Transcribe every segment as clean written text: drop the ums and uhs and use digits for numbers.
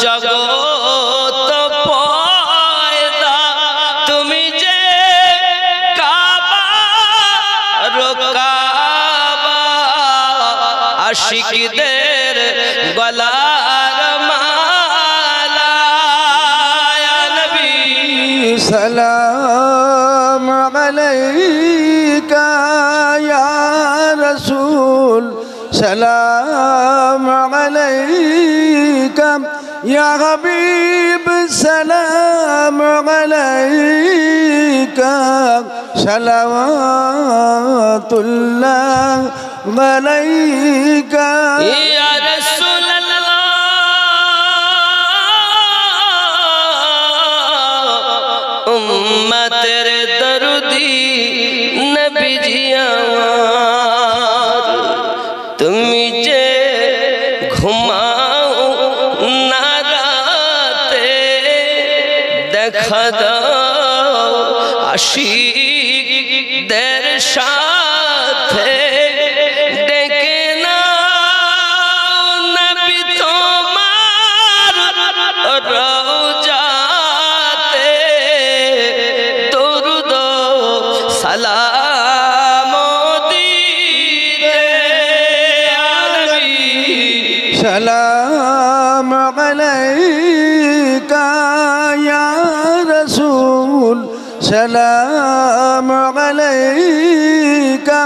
জগত পয়দা তুমি যে কাবা কাবা আশিকদের গলার মালা ইয়া নবী সালাম আলাইকা ইয়া রাসূল সালাম আলাইকা ইয়া হাবিব সালাম আলাইকা সালাওয়াতুল্লাহ আলাইকা ইয়া রাসূলুল্লাহ উম্মতের দরদি নবীজি আমার তুমি যে ঘুমাও না রাতে দেখা দাও আশিকদের সাথে ডেকে নাও নবী তোমার রওজাতে দরুদ সালাম দিতে ইয়া নবী সালাম আলাইকা ইয়া রাসূল সালাম আলাইকা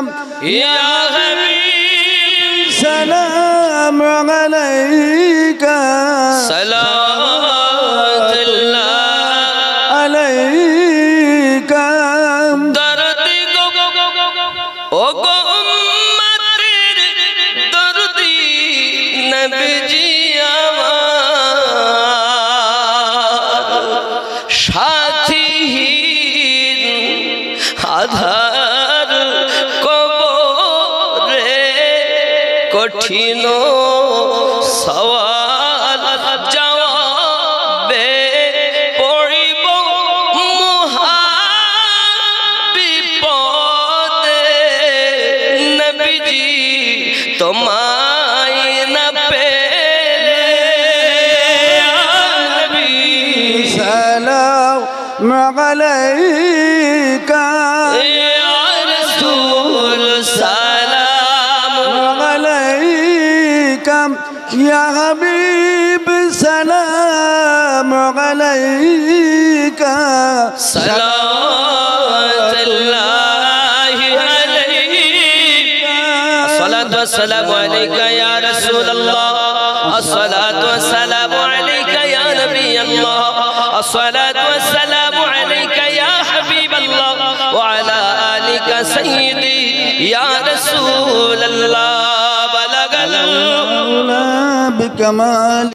ইয়া হাবিব সালাম আলাইকা সালাওয়াতুল্লাহ আলাইকা দরদি গো ও গো উম্মতের দরদি নবীজি আমার সাথীহীন আধার কবরে কঠিন সওয়াল জবাবে পড়িব মহা বিপদে নবীজি তোমায় না পেলে ইয়া নবী সালাম আলাইকা ইয়া রাসূল সালাম আলাইকা ইয়া হাবিব সালাম আলাইকা সালাওয়াতুল্লাহি আলাইকা আসসালাতু ওয়াসসালামু আলাইকা ইয়া রাসূলুল্লাহ আসসালাতু ওয়াসসালামু আলাইকা ইয়া নবিয়াল্লাহ আসসালাতু ওয়াসসালামু আলাইকা ইয়া হাবিবাল্লাহ ওয়া আলা আলিকা সাইয়্যিদি ইয়া রাসূলুল্লাহ বালাগাল বিকামাল